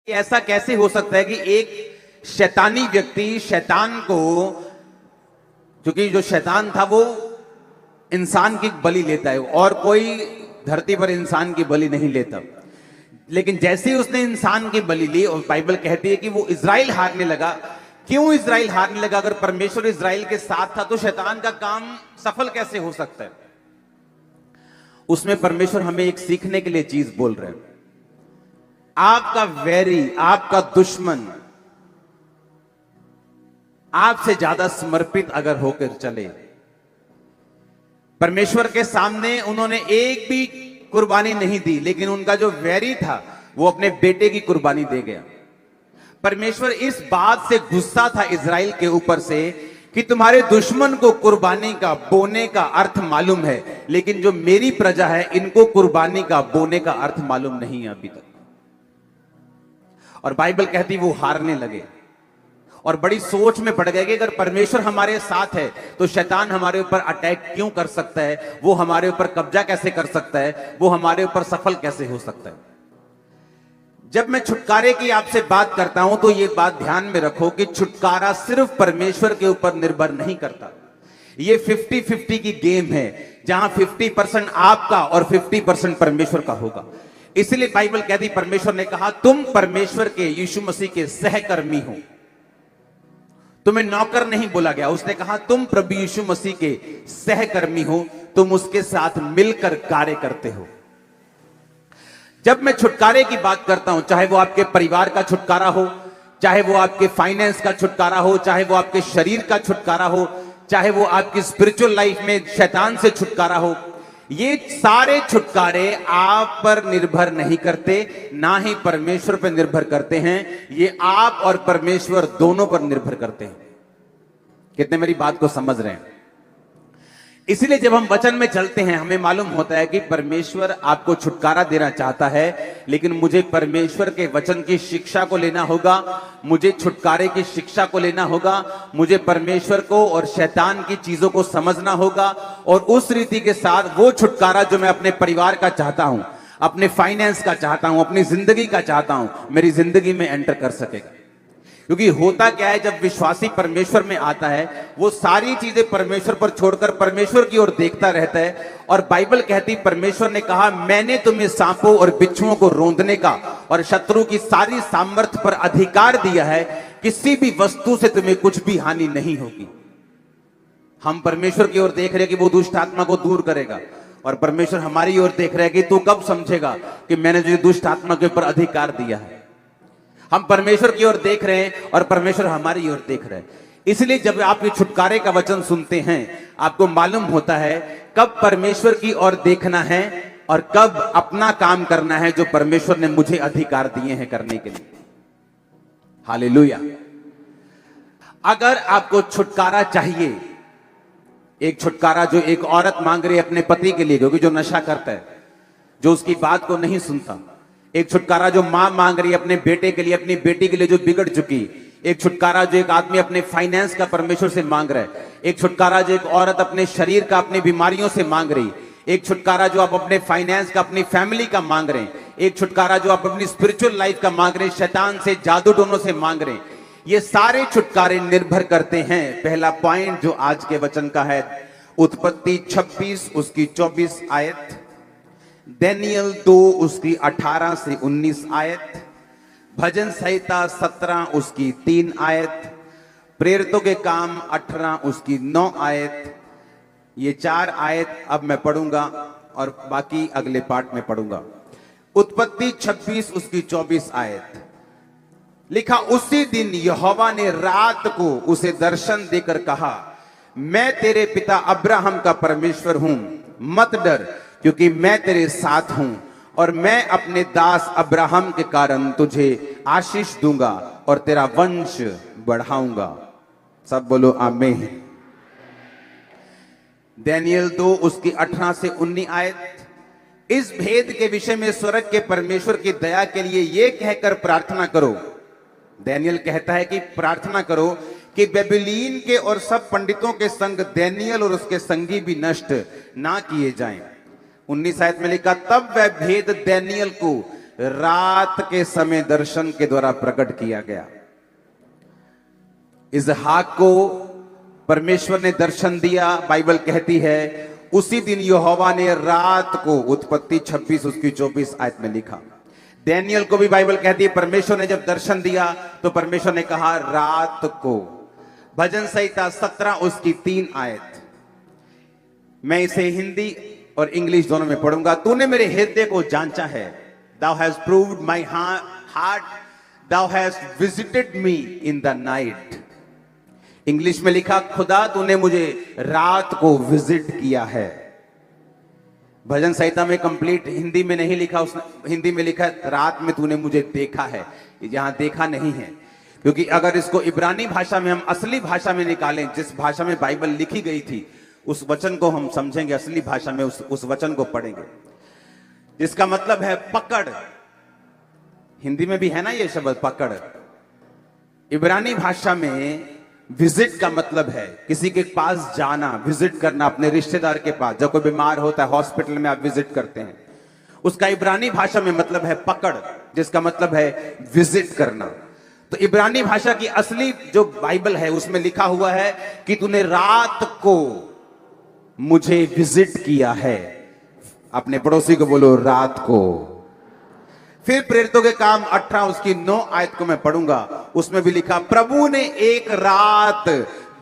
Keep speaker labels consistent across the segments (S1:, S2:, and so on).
S1: ऐसा कैसे हो सकता है कि एक शैतानी व्यक्ति शैतान को, क्योंकि जो शैतान था वो इंसान की बलि लेता है और कोई धरती पर इंसान की बलि नहीं लेता, लेकिन जैसे ही उसने इंसान की बलि ली और बाइबल कहती है कि वो इजराइल हारने लगा। क्यों इजराइल हारने लगा? अगर परमेश्वर इजराइल के साथ था तो शैतान का काम सफल कैसे हो सकता है? उसमें परमेश्वर हमें एक सीखने के लिए चीज बोल रहे हैं। आपका वैरी, आपका दुश्मन आपसे ज्यादा समर्पित अगर होकर चले, परमेश्वर के सामने उन्होंने एक भी कुर्बानी नहीं दी, लेकिन उनका जो वैरी था वो अपने बेटे की कुर्बानी दे गया। परमेश्वर इस बात से गुस्सा था इजराइल के ऊपर से कि तुम्हारे दुश्मन को कुर्बानी का बोने का अर्थ मालूम है, लेकिन जो मेरी प्रजा है इनको कुर्बानी का बोने का अर्थ मालूम नहीं है अभी तक। और बाइबल कहती वो हारने लगे और बड़ी सोच में पड़ गए कि अगर परमेश्वर हमारे साथ है तो शैतान हमारे ऊपर अटैक क्यों कर सकता है, वो हमारे ऊपर कब्जा कैसे कर सकता है, वो हमारे ऊपर सफल कैसे हो सकता है। जब मैं छुटकारे की आपसे बात करता हूं तो ये बात ध्यान में रखो कि छुटकारा सिर्फ परमेश्वर के ऊपर निर्भर नहीं करता। ये 50-50 की गेम है, जहां 50% आपका और 50% परमेश्वर का होगा। इसलिए बाइबल कहती, परमेश्वर ने कहा तुम परमेश्वर के, यीशु मसीह के सहकर्मी हो। तुम्हें नौकर नहीं बोला गया, उसने कहा तुम प्रभु यीशु मसीह के सहकर्मी हो, तुम उसके साथ मिलकर कार्य करते हो। जब मैं छुटकारे की बात करता हूं, चाहे वो आपके परिवार का छुटकारा हो, चाहे वो आपके फाइनेंस का छुटकारा हो, चाहे वो आपके शरीर का छुटकारा हो, चाहे वो आपकी स्पिरिचुअल लाइफ में शैतान से छुटकारा हो, ये सारे छुटकारे आप पर निर्भर नहीं करते, ना ही परमेश्वर पर निर्भर करते हैं। ये आप और परमेश्वर दोनों पर निर्भर करते हैं। कितने मेरी बात को समझ रहे हैं? इसलिए जब हम वचन में चलते हैं हमें मालूम होता है कि परमेश्वर आपको छुटकारा देना चाहता है, लेकिन मुझे परमेश्वर के वचन की शिक्षा को लेना होगा, मुझे छुटकारे की शिक्षा को लेना होगा, मुझे परमेश्वर को और शैतान की चीजों को समझना होगा, और उस रीति के साथ वो छुटकारा जो मैं अपने परिवार का चाहता हूं, अपने फाइनेंस का चाहता हूं, अपनी जिंदगी का चाहता हूं, मेरी जिंदगी में एंटर कर सकेगा। क्योंकि होता क्या है, जब विश्वासी परमेश्वर में आता है वो सारी चीजें परमेश्वर पर छोड़कर परमेश्वर की ओर देखता रहता है। और बाइबल कहती, परमेश्वर ने कहा मैंने तुम्हें सांपों और बिच्छुओं को रौंदने का और शत्रु की सारी सामर्थ्य पर अधिकार दिया है, किसी भी वस्तु से तुम्हें कुछ भी हानि नहीं होगी। हम परमेश्वर की ओर देख रहे हैं कि वो दुष्ट आत्मा को दूर करेगा, और परमेश्वर हमारी ओर देख रहे हैं कि तू कब समझेगा कि मैंने तुझे दुष्ट आत्मा के ऊपर अधिकार दिया है। हम परमेश्वर की ओर देख रहे हैं और परमेश्वर हमारी ओर देख रहे हैं। इसलिए जब आप ये छुटकारे का वचन सुनते हैं, आपको मालूम होता है कब परमेश्वर की ओर देखना है और कब अपना काम करना है जो परमेश्वर ने मुझे अधिकार दिए हैं करने के लिए। हालेलुया। अगर आपको छुटकारा चाहिए, एक छुटकारा जो एक औरत मांग रही है अपने पति के लिए, क्योंकि जो नशा करता है, जो उसकी बात को नहीं सुनता, एक छुटकारा जो मां मांग रही है अपने बेटे के लिए, अपनी बेटी के लिए जो बिगड़ चुकी, एक छुटकारा जो एक आदमी अपने फाइनेंस का परमेश्वर से मांग रहा है, एक छुटकारा जो एक औरत अपने शरीर का अपनी बीमारियों से मांग रही, एक छुटकारा जो आप अपने फाइनेंस का अपनी फैमिली का मांग रहे हैं, एक छुटकारा जो आप अपनी स्पिरिचुअल लाइफ का मांग रहे हैं, शैतान से, जादू टोनों से मांग रहे हैं। ये सारे छुटकारे निर्भर करते हैं। पहला पॉइंट जो आज के वचन का है, उत्पत्ति 26 उसकी 24 आयत, दानियल 2 उसकी 18 से 19 आयत, भजन संहिता 17 उसकी 3 आयत, प्रेरितों के काम 18 उसकी 9 आयत। ये 4 आयत अब मैं पढ़ूंगा और बाकी अगले पार्ट में पढ़ूंगा। उत्पत्ति 26 उसकी 24 आयत लिखा, उसी दिन यहोवा ने रात को उसे दर्शन देकर कहा, मैं तेरे पिता अब्राहम का परमेश्वर हूं, मत डर, क्योंकि मैं तेरे साथ हूं और मैं अपने दास अब्राहम के कारण तुझे आशीष दूंगा और तेरा वंश बढ़ाऊंगा। सब बोलो आमीन। दानियल 2 उसकी 18 से 19 आयत, इस भेद के विषय में स्वर्ग के परमेश्वर की दया के लिए यह कहकर प्रार्थना करो। दानियल कहता है कि प्रार्थना करो कि बेबीलोन के और सब पंडितों के संग दानियल और उसके संगी भी नष्ट ना किए जाएं। 19 आयत में लिखा, तब वह भेद दानियल को रात के समय दर्शन के द्वारा प्रकट किया गया। इसहाक को परमेश्वर ने दर्शन दिया, बाइबल कहती है उसी दिन यहोवा ने रात को, उत्पत्ति 26 उसकी 24 आयत में लिखा। डैनियल को भी बाइबल कहती है परमेश्वर ने जब दर्शन दिया तो परमेश्वर ने कहा रात को। भजन संहिता 17 उसकी 3 आयत। मैं इसे हिंदी और इंग्लिश दोनों में पढ़ूंगा। तूने मेरे हृदय को जांचा है, thou hast proved my heart, thou hast visited me in the night। English में लिखा खुदा तूने मुझे रात को विजिट किया है। भजन संहिता में कंप्लीट हिंदी में नहीं लिखा, उसने हिंदी में लिखा रात में तूने मुझे देखा है, यहां देखा नहीं है। क्योंकि अगर इसको इब्रानी भाषा में हम असली भाषा में निकालें, जिस भाषा में बाइबल लिखी गई थी, उस वचन को हम समझेंगे, असली भाषा में उस वचन को पढ़ेंगे, जिसका मतलब है पकड़। हिंदी में भी है ना ये शब्द पकड़। इब्रानी भाषा में विजिट का मतलब है किसी के पास जाना, विजिट करना, अपने रिश्तेदार के पास। जब कोई बीमार होता है हॉस्पिटल में आप विजिट करते हैं, उसका इब्रानी भाषा में मतलब है पकड़, जिसका मतलब है विजिट करना। तो इब्रानी भाषा की असली जो बाइबल है उसमें लिखा हुआ है कि तूने रात को मुझे विजिट किया है। अपने पड़ोसी को बोलो रात को। फिर प्रेरितों के काम 18 उसकी 9 आयत को मैं पढ़ूंगा, उसमें भी लिखा प्रभु ने एक रात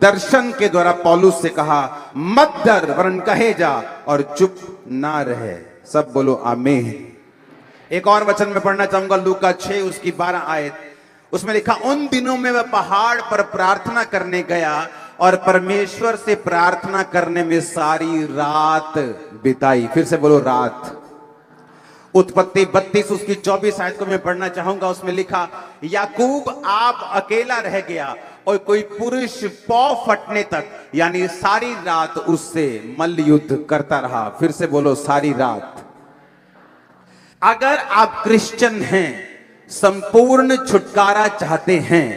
S1: दर्शन के द्वारा पौलुस से कहा मत डर वरन कहे जा और चुप ना रहे। सब बोलो आमीन। एक और वचन में पढ़ना चाहूंगा, लूका 6 उसकी 12 आयत। उसमें लिखा उन दिनों में वह पहाड़ पर प्रार्थना करने गया और परमेश्वर से प्रार्थना करने में सारी रात बिताई। फिर से बोलो रात। उत्पत्ति 32 उसकी 24 आयत को मैं पढ़ना चाहूंगा, उसमें लिखा याकूब आप अकेला रह गया और कोई पुरुष पौ फटने तक, यानी सारी रात उससे मल्ल युद्ध करता रहा। फिर से बोलो सारी रात। अगर आप क्रिश्चियन हैं, संपूर्ण छुटकारा चाहते हैं,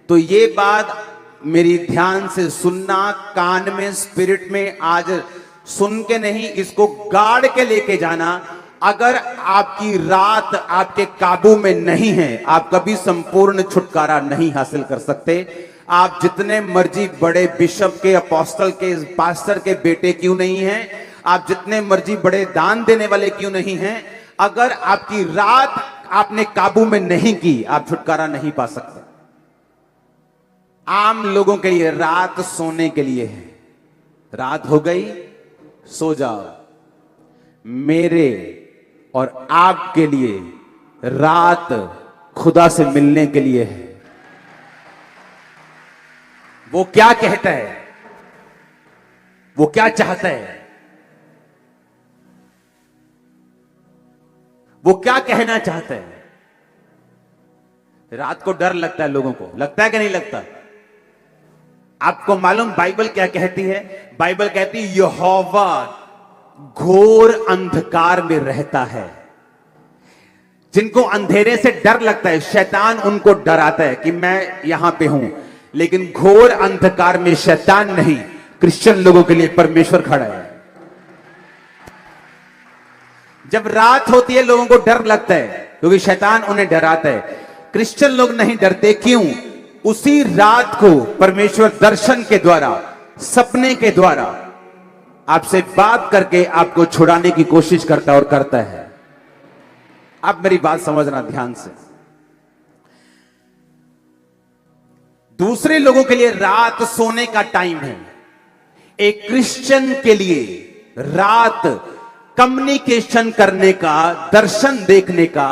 S1: तो ये बात मेरी ध्यान से सुनना, कान में स्पिरिट में आज सुन के नहीं, इसको गाड़ के लेके जाना। अगर आपकी रात आपके काबू में नहीं है, आप कभी संपूर्ण छुटकारा नहीं हासिल कर सकते। आप जितने मर्जी बड़े बिशप के, अपोस्टल के, पास्टर के बेटे क्यों नहीं हैं, आप जितने मर्जी बड़े दान देने वाले क्यों नहीं हैं, अगर आपकी रात आपने काबू में नहीं की, आप छुटकारा नहीं पा सकते। आम लोगों के लिए रात सोने के लिए है। रात हो गई सो जाओ। मेरे और आपके लिए रात खुदा से मिलने के लिए है। वो क्या कहता है, वो क्या चाहता है, वो क्या कहना चाहता है। रात को डर लगता है लोगों को, लगता है कि नहीं लगता? आपको मालूम बाइबल क्या कहती है? बाइबल कहती है यहोवा घोर अंधकार में रहता है। जिनको अंधेरे से डर लगता है, शैतान उनको डराता है कि मैं यहां पे हूं, लेकिन घोर अंधकार में शैतान नहीं, क्रिश्चियन लोगों के लिए परमेश्वर खड़ा है। जब रात होती है लोगों को डर लगता है क्योंकि शैतान उन्हें डराता है। क्रिश्चियन लोग नहीं डरते, क्यों? उसी रात को परमेश्वर दर्शन के द्वारा, सपने के द्वारा आपसे बात करके आपको छुड़ाने की कोशिश करता है और करता है। आप मेरी बात समझना ध्यान से। दूसरे लोगों के लिए रात सोने का टाइम है, एक क्रिश्चियन के लिए रात कम्युनिकेशन करने का, दर्शन देखने का,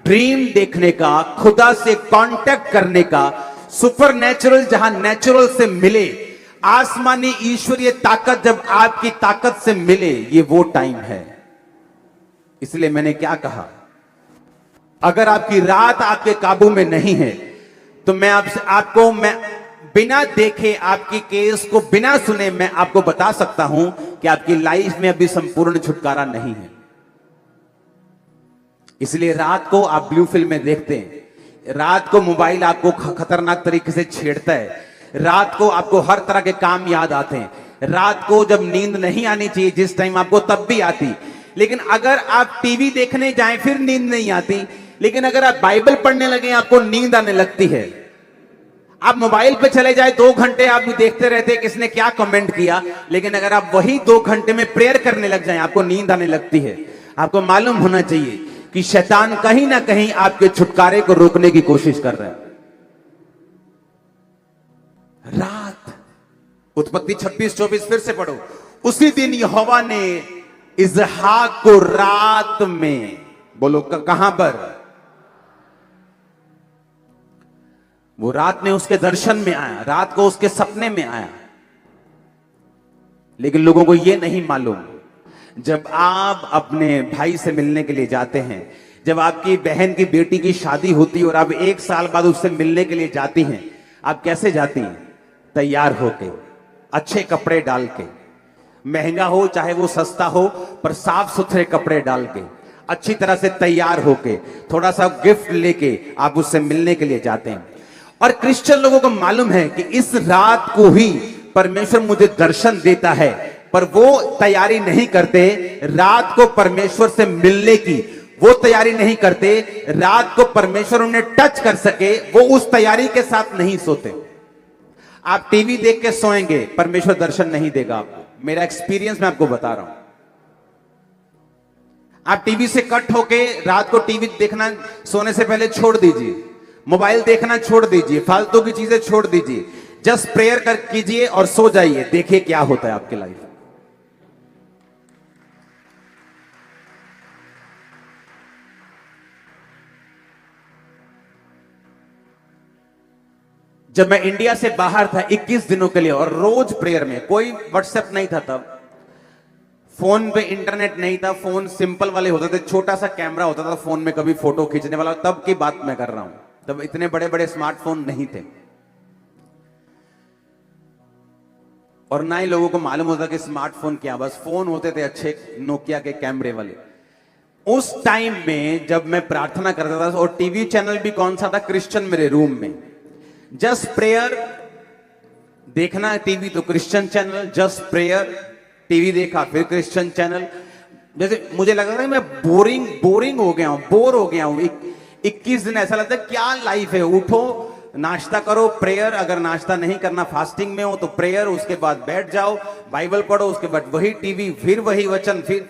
S1: ड्रीम देखने का, खुदा से कांटेक्ट करने का, सुपर नेचुरल जहां नेचुरल से मिले, आसमानी ईश्वरीय ताकत जब आपकी ताकत से मिले, ये वो टाइम है। इसलिए मैंने क्या कहा, अगर आपकी रात आपके काबू में नहीं है तो मैं आपको बिना देखे, आपकी केस को बिना सुने मैं आपको बता सकता हूं कि आपकी लाइफ में अभी संपूर्ण छुटकारा नहीं है। इसलिए रात को आप ब्लू फिल्म में देखते हैं, रात को मोबाइल आपको खतरनाक तरीके से छेड़ता है, रात को आपको हर तरह के काम याद आते हैं, रात को जब नींद नहीं आनी चाहिए जिस टाइम आपको तब भी आती, लेकिन अगर आप टीवी देखने जाएं फिर नींद नहीं आती, लेकिन अगर आप बाइबल पढ़ने लगे आपको नींद आने लगती है। आप मोबाइल पे चले जाए 2 घंटे आप भी देखते रहते किसने क्या कमेंट किया, लेकिन अगर आप वही 2 घंटे में प्रेयर करने लग जाएं आपको नींद आने लगती है। आपको मालूम होना चाहिए कि शैतान कहीं ना कहीं आपके छुटकारे को रोकने की कोशिश कर रहा है। रात, उत्पत्ति 26-24 फिर से पढ़ो। उसी दिन यहोवा ने इसहाक को रात में, बोलो कहां पर, वो रात में उसके दर्शन में आया, रात को उसके सपने में आया। लेकिन लोगों को यह नहीं मालूम, जब आप अपने भाई से मिलने के लिए जाते हैं, जब आपकी बहन की बेटी की शादी होती है और आप 1 साल बाद उससे मिलने के लिए जाती हैं, आप कैसे जाती हैं? तैयार होके, अच्छे कपड़े डाल के, महंगा हो चाहे वो सस्ता हो, पर साफ सुथरे कपड़े डाल के, अच्छी तरह से तैयार होके, थोड़ा सा गिफ्ट लेके आप उससे मिलने के लिए जाते हैं। और क्रिश्चियन लोगों को मालूम है कि इस रात को ही परमेश्वर मुझे दर्शन देता है, पर वो तैयारी नहीं करते रात को परमेश्वर से मिलने की, वो तैयारी नहीं करते रात को परमेश्वर उन्हें टच कर सके, वो उस तैयारी के साथ नहीं सोते। आप टीवी देख के सोएंगे, परमेश्वर दर्शन नहीं देगा आपको। मेरा एक्सपीरियंस मैं आपको बता रहा हूं। आप टीवी से कट होके रात को टीवी देखना सोने से पहले छोड़ दीजिए, मोबाइल देखना छोड़ दीजिए, फालतू की चीजें छोड़ दीजिए, जस्ट प्रेयर कर कीजिए और सो जाइए। देखिए क्या होता है आपकी लाइफ। जब मैं इंडिया से बाहर था 21 दिनों के लिए, और रोज प्रेयर में, कोई व्हाट्सएप नहीं था तब, फोन पे इंटरनेट नहीं था, फोन सिंपल वाले होते थे, छोटा सा कैमरा होता था फोन में, कभी फोटो खींचने वाला, तब की बात मैं कर रहा हूं। तब इतने बड़े बड़े स्मार्टफोन नहीं थे, और ना ही लोगों को मालूम होता कि स्मार्टफोन क्या, बस फोन होते थे अच्छे नोकिया के कैमरे वाले। उस टाइम में जब मैं प्रार्थना करता था, और टीवी चैनल भी कौन सा था, क्रिश्चियन, मेरे रूम में, जस्ट प्रेयर देखना, टीवी तो Christian channel, just prayer, TV देखा फिर क्रिश्चियन चैनल। जैसे मुझे लग रहा है मैं बोरिंग हो गया हूं, बोर हो गया हूं। 21 दिन ऐसा लगता है क्या लाइफ है। उठो, नाश्ता करो, प्रेयर, अगर नाश्ता नहीं करना, फास्टिंग में हो तो प्रेयर, उसके बाद बैठ जाओ, बाइबल पढ़ो, उसके बाद वही टीवी, फिर वही वचन, फिर।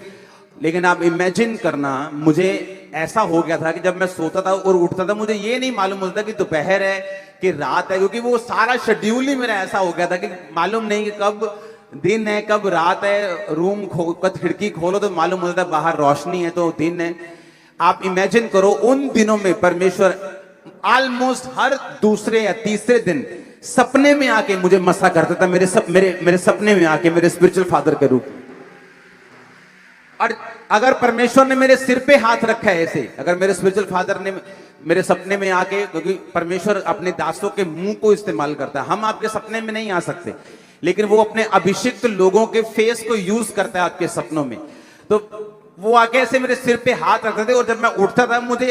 S1: लेकिन आप इमेजिन करना, मुझे ऐसा हो गया था कि जब मैं सोता था और उठता था, मुझे ये नहीं मालूम होता कि दोपहर है कि रात है, क्योंकि वो सारा शेड्यूल ही मेरा ऐसा हो गया था कि मालूम नहीं कि कब दिन है कब रात है। रूम खिड़की खोलो तो मालूम होता है बाहर रोशनी है तो दिन है। आप इमेजिन करो, उन दिनों में परमेश्वर ऑलमोस्ट हर दूसरे या तीसरे दिन सपने में आके मुझे मसा करता था, मेरे सपने में आके, मेरे स्पिरिचुअल फादर के रूप में। और अगर परमेश्वर ने मेरे सिर पे हाथ रखा है ऐसे, अगर मेरे स्पिरिचुअल फादर ने मेरे सपने में आके, क्योंकि परमेश्वर अपने दासों के मुंह को इस्तेमाल करता है, हम आपके सपने में नहीं आ सकते, लेकिन वो अपने अभिषिक्त लोगों के फेस को यूज करता है आपके सपनों में। तो वो आके ऐसे मेरे सिर पे हाथ रखते थे, और जब मैं उठता था मुझे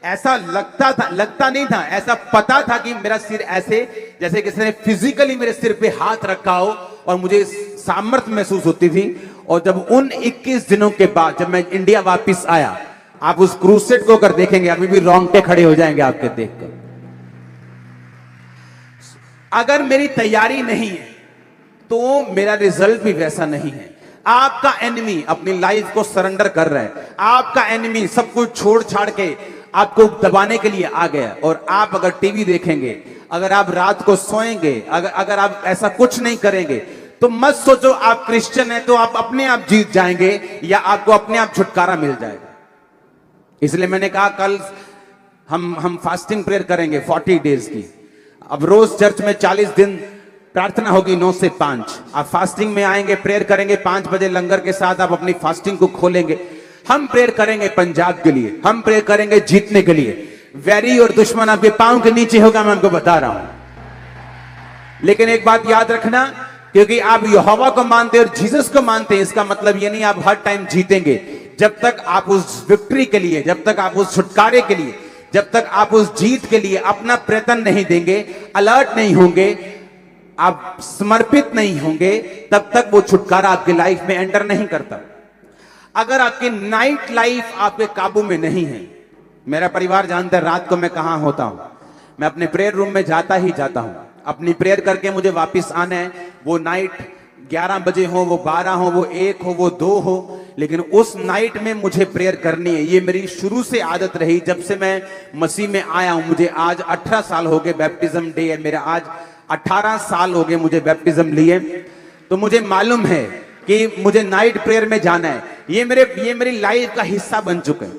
S1: ऐसा लगता नहीं था, ऐसा पता था कि मेरा सिर ऐसे, जैसे किसी ने फिजिकली मेरे सिर पे हाथ रखा हो, और मुझे सामर्थ्य महसूस होती थी। और जब उन 21 दिनों के बाद जब मैं इंडिया वापस आया, आप उस क्रूसेड को अगर देखेंगे, अभी भी रोंगटे खड़े हो जाएंगे आपके देखकर। अगर मेरी तैयारी नहीं है तो मेरा रिजल्ट भी वैसा नहीं है। आपका एनिमी अपनी लाइफ को सरेंडर कर रहा है, आपका एनिमी सब कुछ छोड़ छाड़ के आपको दबाने के लिए आ गया। और आप अगर टीवी देखेंगे, अगर आप रात को सोएंगे, अगर आप ऐसा कुछ नहीं करेंगे, तो मत सोचो आप क्रिश्चियन हैं तो आप अपने आप जीत जाएंगे या आपको अपने आप छुटकारा मिल जाएगा। इसलिए मैंने कहा कल हम फास्टिंग प्रेयर करेंगे 40 डेज की। अब रोज चर्च में 40 दिन प्रार्थना होगी 9 से 5। आप फास्टिंग में आएंगे, प्रेयर करेंगे 5 बजे लंगर के साथ, आप अपनी फास्टिंग को खोलेंगे। हम प्रेयर करेंगे पंजाब के लिए, हम प्रेयर करेंगे जीतने के लिए। वैरी और दुश्मन आपके पांव के नीचे होगा, मैं आपको बता रहा हूं। लेकिन एक बात याद रखना, क्योंकि आप यहोवा को मानते हैं और जीसस को मानते हैं, इसका मतलब ये नहीं आप हर टाइम जीतेंगे। जब तक आप उस विक्ट्री के लिए, जब तक आप उस छुटकारे के लिए, जब तक आप उस जीत के लिए अपना प्रयत्न नहीं देंगे, अलर्ट नहीं होंगे, आप समर्पित नहीं होंगे, तब तक वो छुटकारा आपकी लाइफ में एंटर नहीं करता। अगर आपकी नाइट लाइफ आपके काबू में नहीं है, मेरा परिवार जानता है रात को मैं कहां होता हूं, मैं अपने प्रेयर रूम में जाता ही जाता हूं, अपनी प्रेयर करके मुझे वापस आना है। वो नाइट 11 बजे हो, वो 12 हो, वो 1 हो, वो 2 हो, लेकिन उस नाइट में मुझे प्रेयर करनी है। ये मेरी शुरू से आदत रही, जब से मैं मसीह में आया हूं। मुझे आज 18 साल हो गए, बैप्टिज्म डे है मेरा आज, 18 साल हो गए मुझे बैप्टिज्म लिए। तो मुझे मालूम है कि मुझे नाइट प्रेयर में जाना है। ये मेरी लाइफ का हिस्सा बन चुका है,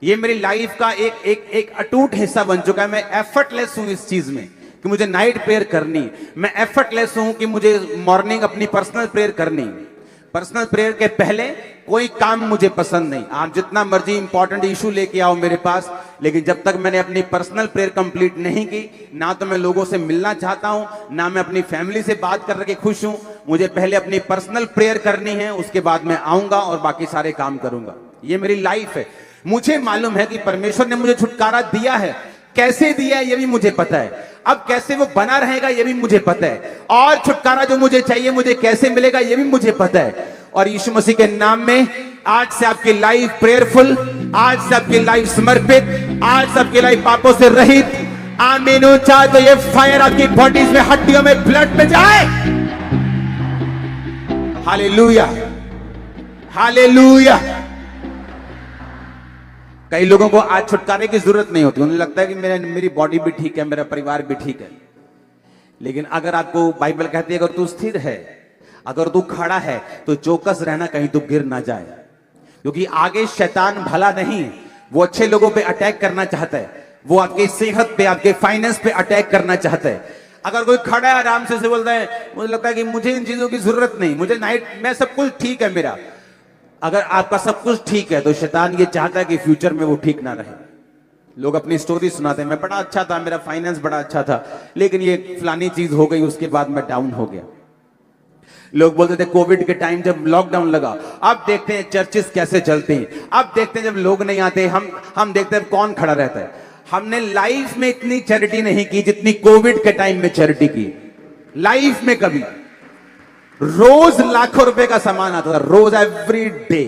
S1: ये मेरी लाइफ का एक अटूट हिस्सा बन चुका है। मैं एफर्टलेस हूं इस चीज में कि मुझे नाइट प्रेयर करनी, मैं एफर्टलेस हूं कि मुझे मॉर्निंग अपनी पर्सनल प्रेयर करनी। पर्सनल प्रेयर के पहले कोई काम मुझे पसंद नहीं। आप जितना मर्जी इंपॉर्टेंट इशू लेके आओ मेरे पास, लेकिन जब तक मैंने अपनी पर्सनल प्रेयर कंप्लीट नहीं की, ना तो मैं लोगों से मिलना चाहता हूं, ना मैं अपनी फैमिली से बात करके खुश हूं। मुझे पहले अपनी पर्सनल प्रेयर करनी है, उसके बाद मैं आऊंगा और बाकी सारे काम करूंगा। ये मेरी लाइफ है। मुझे मालूम है कि परमेश्वर ने मुझे छुटकारा दिया है, कैसे दिया है ये भी मुझे पता है, अब कैसे वो बना रहेगा ये भी मुझे पता है, और छुटकारा जो मुझे चाहिए मुझे कैसे मिलेगा ये भी मुझे पता है। और यीशु मसीह के नाम में आज से आपकी लाइफ प्रेयरफुल, आज से आपकी लाइफ समर्पित, आज से आपकी लाइफ पापों से रहित। आमीन। चाहे तो ये फायर आपकी बॉडीज में, हड्डियों में, ब्लड में जाए। Hallelujah, hallelujah. कई लोगों को आज छुटकारे की जरूरत नहीं होती, उन्हें लगता है कि मेरी बॉडी भी ठीक है, मेरा परिवार भी ठीक है। लेकिन अगर आपको बाइबल कहती है अगर तू स्थिर है, अगर तू खड़ा है, तो चौकस रहना कहीं तू गिर ना जाए, क्योंकि आगे शैतान भला नहीं है, वो अच्छे लोगों पे अटैक करना चाहता है, वो आपकी सेहत पे, आपके फाइनेंस पे अटैक करना चाहता है। अगर कोई खड़ा है आराम से बोलता है, मुझे लगता है कि मुझे इन चीजों की जरूरत नहीं, मुझे नाइट में सब कुछ ठीक है मेरा। अगर आपका सब कुछ ठीक है तो शैतान ये चाहता है कि फ्यूचर में वो ठीक ना रहे। लोग अपनी स्टोरी सुनाते हैं, मैं बड़ा अच्छा था, मेरा फाइनेंस बड़ा अच्छा था, लेकिन ये फलानी चीज हो गई, उसके बाद मैं डाउन हो गया। लोग बोलते थे कोविड के टाइम जब लॉकडाउन लगा, अब देखते हैं चर्चेस कैसे चलते हैं, अब देखते हैं जब लोग नहीं आते, हम देखते हैं कौन खड़ा रहता है। हमने लाइफ में इतनी चैरिटी नहीं की जितनी कोविड के टाइम में चैरिटी की। लाइफ में कभी, रोज लाखों रुपए का सामान आता था, रोज, एवरी डे।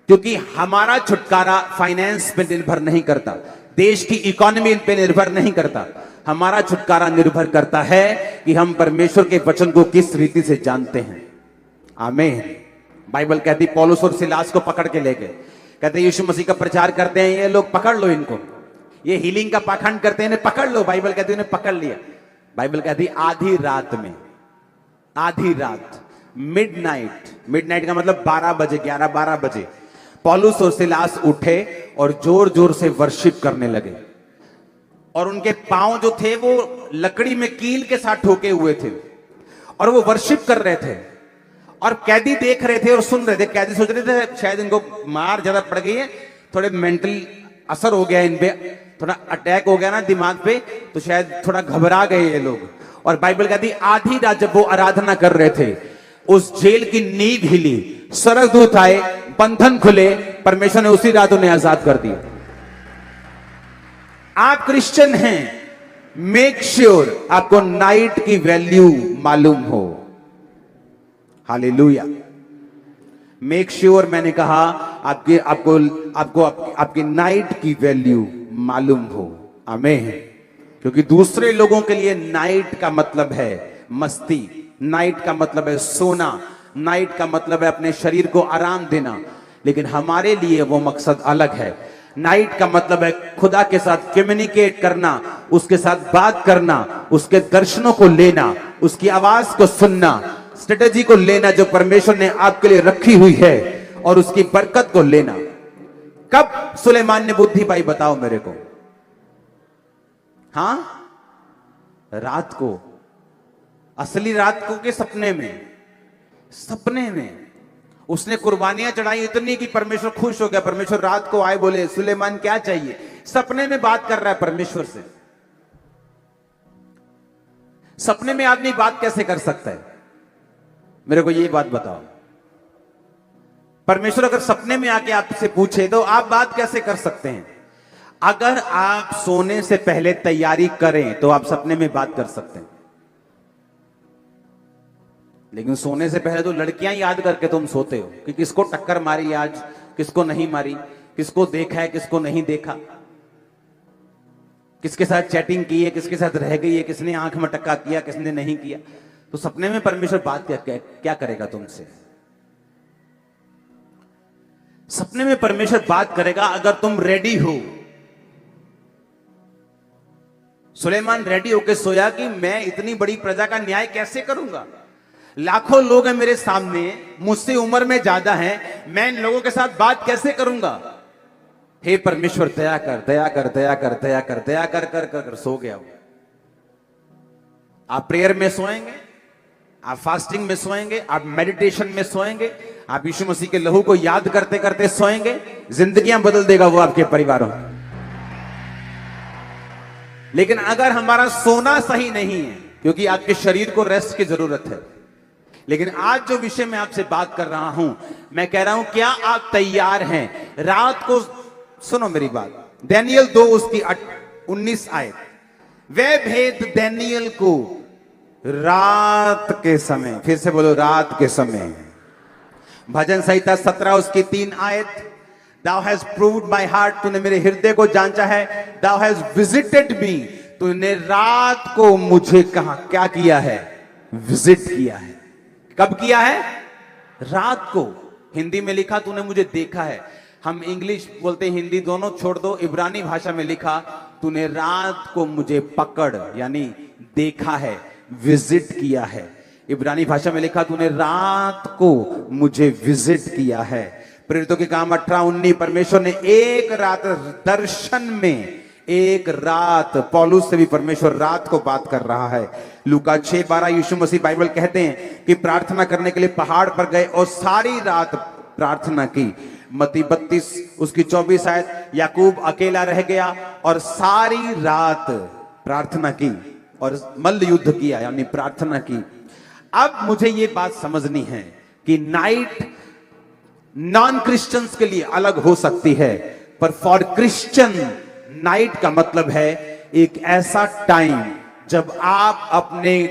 S1: क्योंकि हमारा छुटकारा फाइनेंस पे निर्भर नहीं करता, देश की इकोनॉमी पे निर्भर नहीं करता, हमारा छुटकारा निर्भर करता है कि हम परमेश्वर के वचन को किस रीति से जानते हैं। आमीन। बाइबल कहती पौलुस और सिलास को पकड़ के लेके कहते यीशु मसीह का प्रचार करते हैं ये लोग, पकड़ लो इनको, ये हीलिंग का पाखंड करते हैं, इन्हें पकड़ लो। बाइबल कहती उन्हें पकड़ लिया। बाइबल कहती आधी रात में, आधी रात, मिडनाइट का मतलब 12 बजे, 11-12 बजे पौलुस और सिलास उठे और जोर जोर से वर्शिप करने लगे। और उनके पांव जो थे वो लकड़ी में कील के साथ ठोके हुए थे, और वो वर्शिप कर रहे थे। और कैदी देख रहे थे और सुन रहे थे। कैदी सोच रहे थे शायद इनको मार ज्यादा पड़ गई है, थोड़े मेंटल असर हो गया इन पे, थोड़ा अटैक हो गया ना दिमाग पे, तो शायद थोड़ा घबरा गए ये लोग। और बाइबल कहती आधी रात जब वो आराधना कर रहे थे, उस जेल की नींव हिली, स्वर्गदूत आए, बंधन खुले, परमेश्वर ने उसी रात उन्हें आजाद कर दिया। आप क्रिश्चियन हैं, मेक श्योर आपको नाइट की वैल्यू मालूम हो। हालेलुया। मेक श्योर, मैंने कहा आपकी नाइट की वैल्यू मालूम हो। आमीन। क्योंकि दूसरे लोगों के लिए नाइट का मतलब है मस्ती, नाइट का मतलब है सोना, नाइट का मतलब है अपने शरीर को आराम देना, लेकिन हमारे लिए वो मकसद अलग है। नाइट का मतलब है खुदा के साथ कम्युनिकेट करना, उसके साथ बात करना, उसके दर्शनों को लेना, उसकी आवाज को सुनना, स्ट्रेटेजी को लेना जो परमेश्वर ने आपके लिए रखी हुई है, और उसकी बरकत को लेना। कब सुलेमान ने बुद्धि पाई बताओ मेरे को? हां, रात को, असली रात को के सपने में, सपने में उसने कुर्बानियां चढ़ाई इतनी कि परमेश्वर खुश हो गया। परमेश्वर रात को आए, बोले सुलेमान क्या चाहिए? सपने में बात कर रहा है परमेश्वर से। सपने में आदमी बात कैसे कर सकता है? मेरे को ये बात बताओ। परमेश्वर अगर सपने में आके आपसे पूछे तो आप बात कैसे कर सकते हैं? अगर आप सोने से पहले तैयारी करें तो आप सपने में बात कर सकते हैं, लेकिन सोने से पहले तो लड़कियां याद करके तुम सोते हो कि किसको टक्कर मारी आज, किसको नहीं मारी, किसको देखा है, किसको नहीं देखा, किसके साथ चैटिंग की है, किसके साथ रह गई है, किसने आंख में टक्का किया, किसने नहीं किया। तो सपने में परमेश्वर बात क्या करेगा तुमसे? सपने में परमेश्वर बात करेगा अगर तुम रेडी हो। सुलेमान रेडी होकर सोया कि मैं इतनी बड़ी प्रजा का न्याय कैसे करूंगा, लाखों लोग हैं मेरे सामने, मुझसे उम्र में ज्यादा हैं, मैं इन लोगों के साथ बात कैसे करूंगा। हे परमेश्वर दया कर, दया कर, दया कर, दया कर, दया कर कर कर, कर सो गया। आप प्रेयर में सोएंगे, आप फास्टिंग में सोएंगे, आप मेडिटेशन में सोएंगे, आप यीशु मसीह के लहू को याद करते करते सोएंगे, जिंदगियां बदल देगा वो आपके परिवारों। लेकिन अगर हमारा सोना सही नहीं है, क्योंकि आपके शरीर को रेस्ट की जरूरत है, लेकिन आज जो विषय मैं आपसे बात कर रहा हूं, मैं कह रहा हूं क्या आप तैयार हैं? रात को सुनो मेरी बात, दानियल 2 उसकी 19 आयत, वे भेद दानियल को रात के समय, फिर से बोलो रात के समय। भजन संहिता 17 उसकी 3 आयत, Thou has proved my heart, तूने मेरे हृदय को जांचा है। Thou has visited me, तूने रात को मुझे कहा क्या किया है? विजिट किया है। कब किया है? रात को। हिंदी में लिखा तूने मुझे देखा है, हम इंग्लिश बोलते हैं, हिंदी दोनों छोड़ दो, इब्रानी भाषा में लिखा तूने रात को मुझे पकड़, यानी देखा है, विजिट किया है। इब्रानी भाषा में लिखा तूने रात को मुझे विजिट किया है। प्रेरितों के काम 18-19, परमेश्वर ने एक रात दर्शन में, एक रात, पौलुस से भी परमेश्वर रात को बात कर रहा है। लूका 6:12 यीशु मसीह बाइबल कहते हैं कि प्रार्थना करने के लिए पहाड़ पर गए और सारी रात प्रार्थना की। मत्ती 32 उसकी 24 आयत, याकूब अकेला रह गया और सारी रात प्रार्थना की और मल्ल युद्ध किया, यानी प्रार्थना की। अब मुझे ये बात समझनी है कि नाइट नॉन क्रिश्चियंस के लिए अलग हो सकती है, पर फॉर क्रिश्चियन नाइट का मतलब है एक ऐसा टाइम जब आप अपने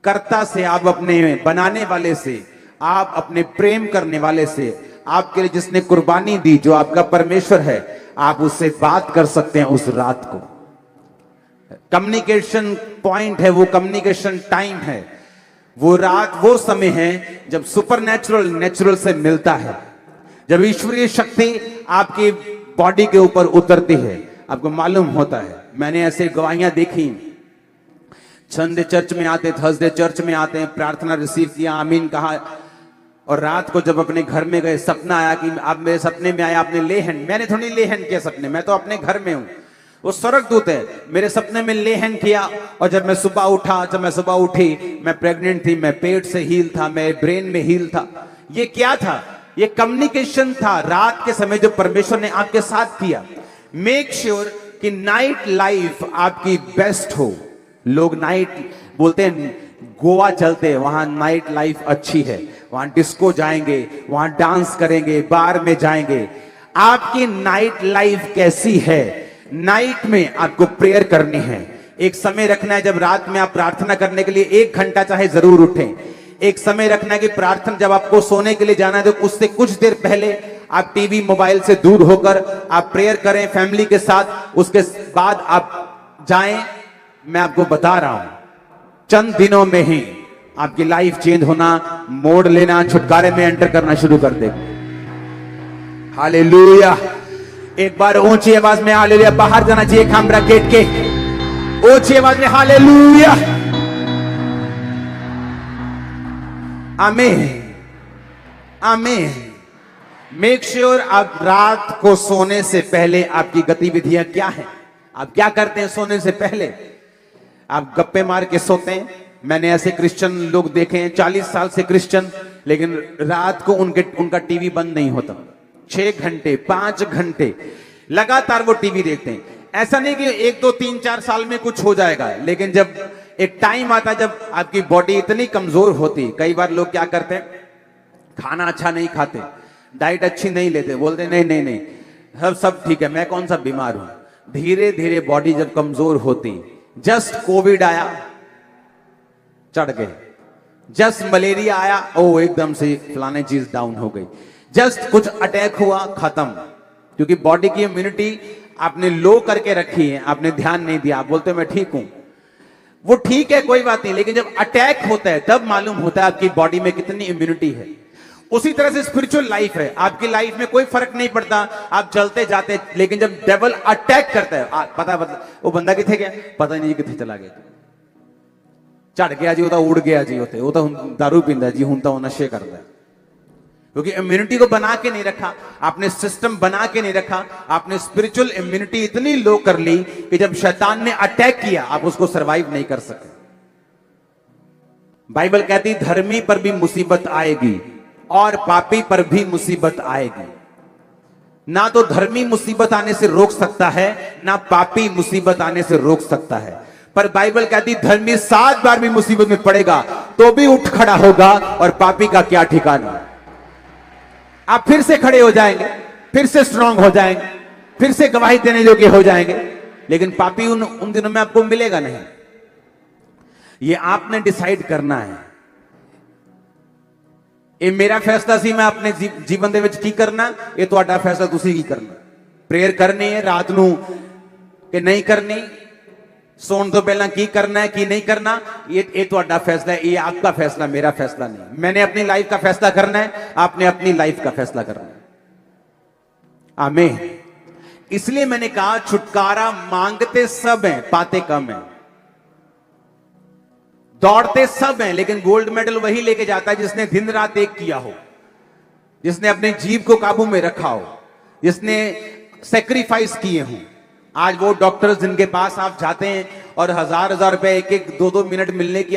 S1: कर्ता से, आप अपने बनाने वाले से, आप अपने प्रेम करने वाले से, आपके लिए जिसने कुर्बानी दी, जो आपका परमेश्वर है, आप उससे बात कर सकते हैं उस रात को। कम्युनिकेशन पॉइंट है वो, कम्युनिकेशन टाइम है वो। रात वो समय है जब सुपरनैचुरल नेचुरल से मिलता है, जब ईश्वरीय शक्ति आपकी बॉडी के ऊपर उतरती है। आपको मालूम होता है, मैंने ऐसे गवाहियां देखी, संडे चर्च में आते, थर्सडे चर्च में आते हैं, प्रार्थना रिसीव किया, आमीन कहा, और रात को जब अपने घर में गए, सपना आया कि आप मेरे सपने में आए, आपने ले हैंड, मैंने थोड़ी ले हैंड किया सपने, मैं तो अपने घर में हूं, वो स्वर्गदूत है, मेरे सपने में ले हैंड किया। और जब मैं सुबह उठा, जब मैं सुबह उठी, मैं प्रेग्नेंट थी, मैं पेट से हील था, मैं ब्रेन में हील था। ये क्या था? ये कम्युनिकेशन था रात के समय जो परमेश्वर ने आपके साथ किया। मेक श्योर कि नाइट लाइफ आपकी बेस्ट हो। लोग नाइट बोलते हैं, गोवा चलते हैं, वहां नाइट लाइफ अच्छी है, वहां डिस्को जाएंगे, वहां डांस करेंगे, बार में जाएंगे। आपकी नाइट लाइफ कैसी है? नाइट में आपको प्रेयर करनी है। एक समय रखना है जब रात में आप प्रार्थना करने के लिए 1 घंटा चाहे जरूर उठें। एक समय रखना है कि प्रार्थना जब आपको सोने के लिए जाना है तो उससे कुछ देर पहले आप टीवी मोबाइल से दूर होकर आप प्रेयर करें फैमिली के साथ। उसके बाद आप जाएं। मैं आपको बता रहा हूं, चंद दिनों में ही आपकी लाइफ चेंज होना, मोड़ लेना, छुटकारे में एंटर करना शुरू कर देगा। हालेलुया। एक बार ऊंची आवाज में हालेलुया। बाहर जाना चाहिए कैमरा गेट के, ऊंची आवाज में हालेलुया। आमीन, आमीन। मेक श्योर आप रात को सोने से पहले आपकी गतिविधियां क्या हैं, आप क्या करते हैं सोने से पहले? आप गप्पे मार के सोते हैं। मैंने ऐसे क्रिश्चियन लोग देखे हैं 40 साल से क्रिश्चियन, लेकिन रात को उनका टीवी बंद नहीं होता। 6 घंटे 5 घंटे लगातार वो टीवी देखते हैं। ऐसा नहीं कि 1 2 3 4 साल में कुछ हो जाएगा, लेकिन जब एक टाइम आता है जब आपकी बॉडी इतनी कमजोर होती, कई बार लोग क्या करते हैं, खाना अच्छा नहीं खाते, डाइट अच्छी नहीं लेते, बोलते नहीं नहीं नहीं सब ठीक है, मैं कौन सा बीमार हूं। धीरे धीरे बॉडी जब कमजोर होती, जस्ट कोविड आया, चढ़ गए, जस्ट मलेरिया आया, ओ एकदम से फलाने चीज डाउन हो गई, जस्ट कुछ अटैक हुआ, खत्म। क्योंकि बॉडी की इम्यूनिटी आपने लो करके रखी है, आपने ध्यान नहीं दिया। आप बोलते हो मैं ठीक हूं, वो ठीक है, कोई बात नहीं, लेकिन जब अटैक होता है तब मालूम होता है आपकी बॉडी में कितनी इम्यूनिटी है। उसी तरह से स्पिरिचुअल लाइफ है, आपकी लाइफ में कोई फर्क नहीं पड़ता, आप चलते जाते, लेकिन जब डेविल अटैक करता है, पता वो बंदा किथे गया, पता नहीं किथे चला गया, झड़ गया जी, उड़ गया जी, वो तो दारू पींदा जी, हूं तो नशे करता है। क्योंकि इम्यूनिटी को बना के नहीं रखा आपने, सिस्टम बना के नहीं रखा आपने, स्पिरिचुअल इम्यूनिटी इतनी लो कर ली कि जब शैतान ने अटैक किया आप उसको सरवाइव नहीं कर सके। बाइबल कहती धर्मी पर भी मुसीबत आएगी और पापी पर भी मुसीबत आएगी। ना तो धर्मी मुसीबत आने से रोक सकता है, ना पापी मुसीबत आने से रोक सकता है। पर बाइबल कहती धर्मी 7 बार भी मुसीबत में पड़ेगा तो भी उठ खड़ा होगा, और पापी का क्या ठिकाना। आप फिर से खड़े हो जाएंगे, फिर से स्ट्रांग हो जाएंगे, फिर से गवाही देने योग्य हो जाएंगे, लेकिन पापी उन दिनों में आपको मिलेगा नहीं। ये आपने डिसाइड करना है। ये मेरा फैसला सी, मैं अपने जीवन दे विच की करना, ये तुहाडा फैसला तुसी की करना। प्रेयर करनी है रात नूं कि नहीं करनी, सोने तो पहला की करना है की नहीं करना, ये तुहाडा फैसला है, ये आपका फैसला, मेरा फैसला नहीं। मैंने अपनी लाइफ का फैसला करना है, आपने अपनी लाइफ का फैसला करना है। आमीन। इसलिए मैंने कहा छुटकारा मांगते सब हैं, पाते कम हैं। दौड़ते सब हैं, लेकिन गोल्ड मेडल वही लेके जाता है जिसने दिन रात एक किया हो, जिसने अपने जीव को काबू में रखा हो, जिसने सेक्रीफाइस किए हों। आज वो डॉक्टर्स जिनके पास आप जाते हैं और हजार रुपए 1-1, 2-2 मिनट मिलने की